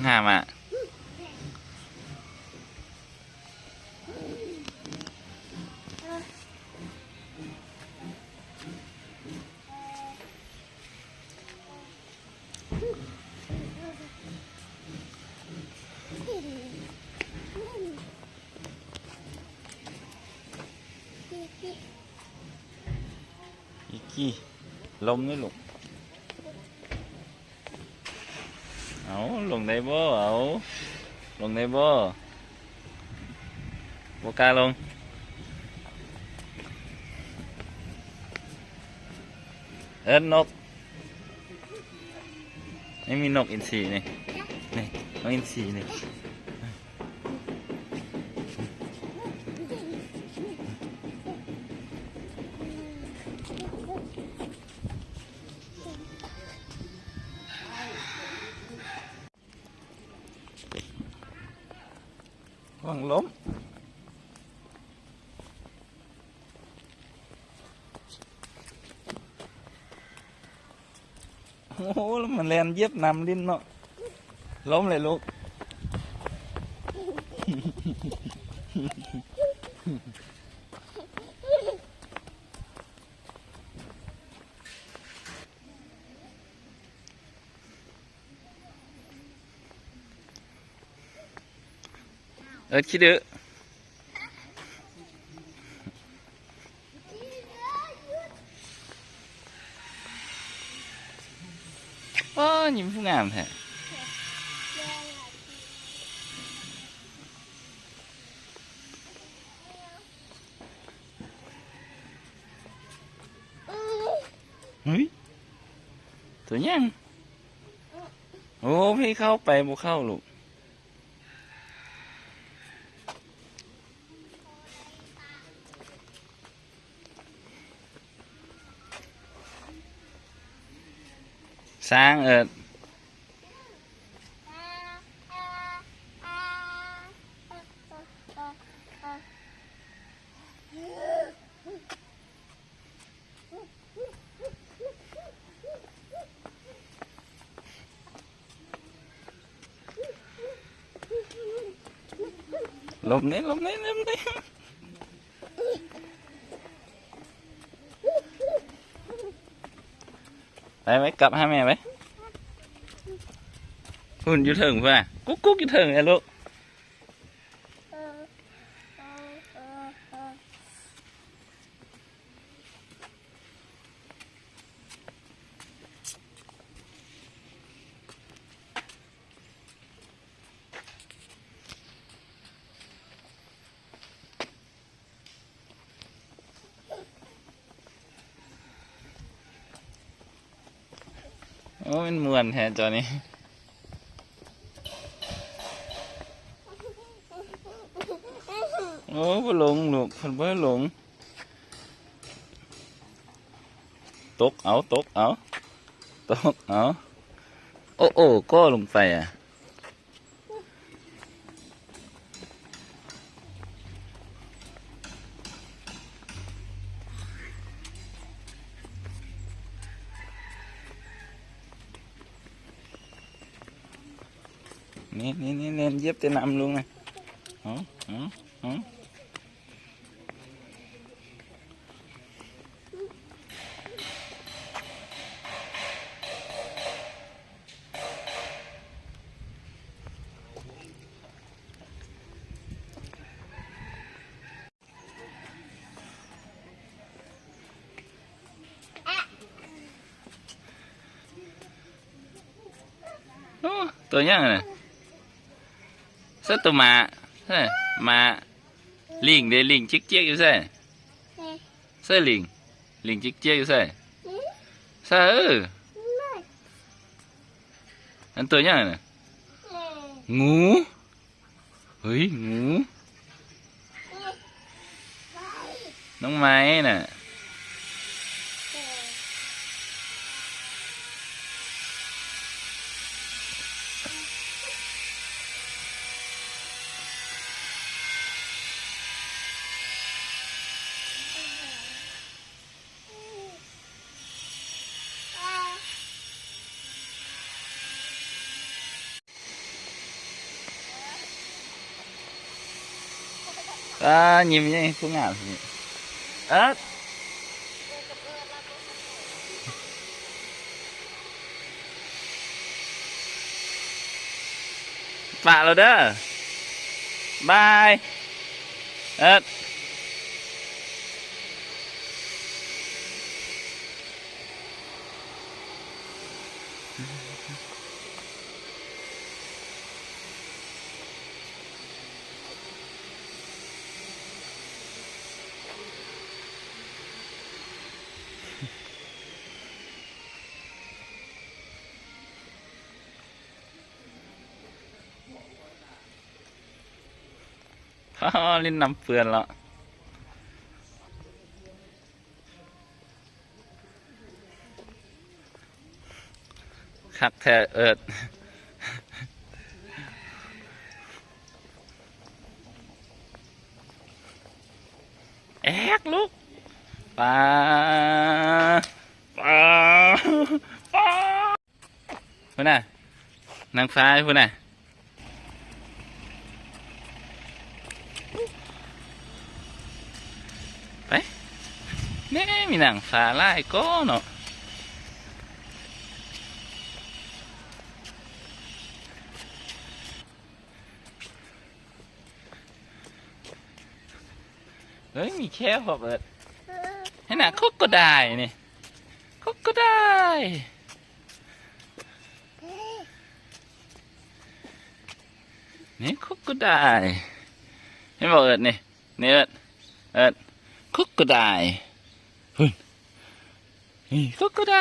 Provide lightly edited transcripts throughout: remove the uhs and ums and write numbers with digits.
งามอ่ะอีกกี้ลมนี่ลูกเอาลงได้บ่เอาลงได้บ่บ่กล้าลงเอิ้นนกไม่มีนกอินทรีนี่นี่นกอินทรีนี่วางล้มโอ้โหแล้วมันแลนเย็บนำลิ้นเนาะล้มเลยลูกคิดดื้อว้ายิ้มผู้งามแท้เฮ้ยตัวยังโอ้พี่เข้าไปบุเข้าลูกสร้างลมนี่ลมนี่ลมนี่ไปไว้กลับหาแม่ไว้หุ่นอยู่ถึงเพื่อนกุ๊กกุ๊กอยู่ถึงไอ้ลูกโอ้เป็นมวนแทนจอนี้โอ้บ่หลงลูกเพิ่นบ่หลงตกเอาตกเอาตกเอาโอ้โอ้ก็ลงไปอ่ะนี่เล่นเย็บแต่น้ำลุงนะอ๋ออ๋ออ๋อตัวยังไงเสื้อตัวมาใช่มาลิงเดลิงจิกเจี๊ยกอยู่ใช่เสื้อลิงจิกเจี๊ยกอยู่ใช่ใช่อันตัวยังไงงูเฮ้ยงูน้องไม้น่ะ ยิ้มยังผู้งามสิเอิร์ดฝากเราเด้อบายเอิร์ดลิ้นน้ำเปื้อนแล้วคักแท้เอิร์ดแอกลูกปลาพูดน่ะนางฟ้าพูดน่ะไปนี่มีนางฟ้าไล่ก็เนาะเฮ้ยมีแค่พอเปิดให้หน่ะคุกก็ได้นี่คุกก็ได้นี่คุกก็ได้ให้บอกเอิดนี่นี่เอิดคุกก็ได้หุ่นนี่คุกก็ได้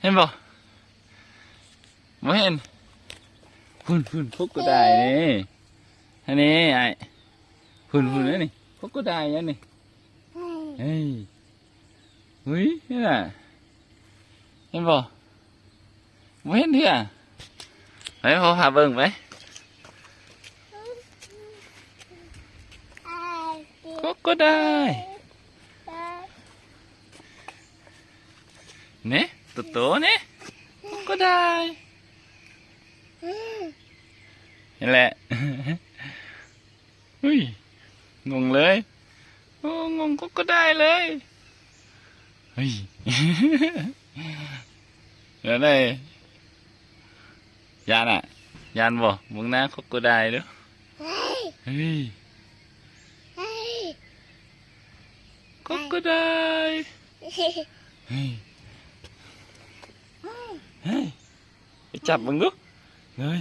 เห็นบอกไม่เห็นหุ่นคุกก็ได้นี่อันนี้ไอ้หุ่นนี่นี่คุกก็ได้ยังนี่เฮ้ยหุ้ยนี่น่ะเห็นบอกไม่เห็นเถอะไปพอพาเบิ่งไปก็ได้เนี่ยตัวเนี่ยก็ได้นี่แหละเฮ้ยงงเลยโอ้งงก็ได้เลยเฮ้ยเดี๋ยวได้ยานอ่ะยานบ่มึงนะก็ได้เด้อเฮ้ยก็ได้เฮ้ยไปจับมึงดูเลย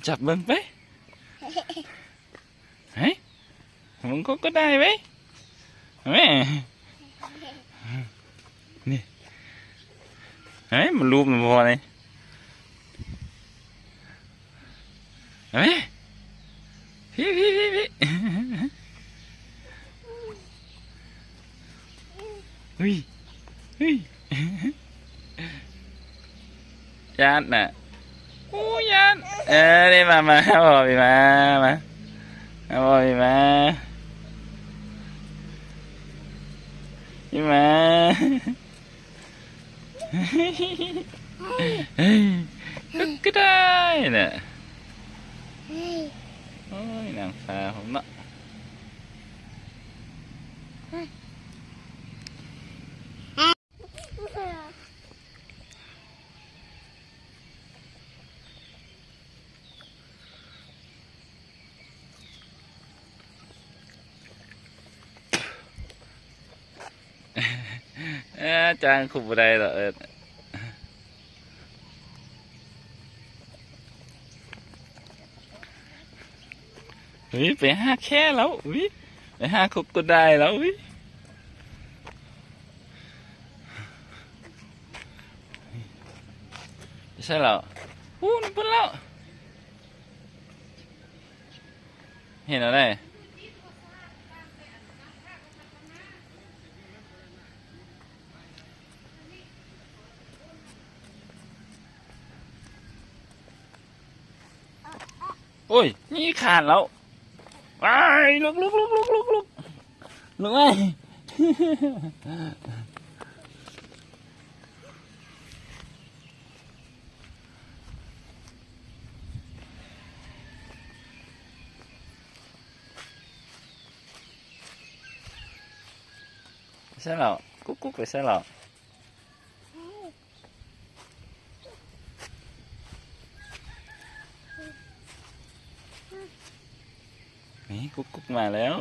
จับมึงไปเฮ้ยมึงก็ได้ไหมแม่นี่เฮ้ยมันรูปมันพอเลยเฮ้ยพี่เฮ้ยยานน่ะโอ้ยานนี่มาบอกพี่มาบอกพี่มาเฮ้ยก็ได้น่ะโอ้ยนางฟ้าผมเนาะจางขุบอะไรหรอเฮ้ยไปหาแค่แล้วอุ้ยไปหาขุบก็ได้แล้วอุ้ยใช่แล้วอู้นี่ปุ่นแล้วเห็นอะไรโอ้ยนี่ขาดแล้วไปลุกไอ้ ใช่หรอกุ๊กกุ๊กไปใช่หรอนี่กุ๊กกุ๊กมาแล้ว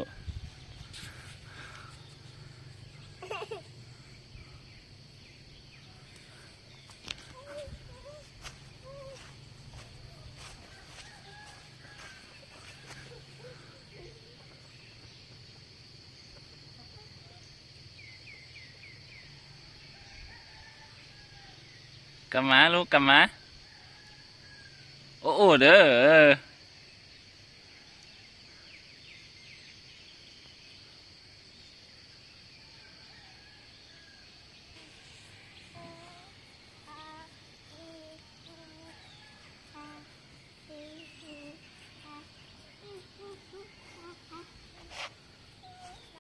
กลับมาลูกกลับมาโอ้โอ้เด้อ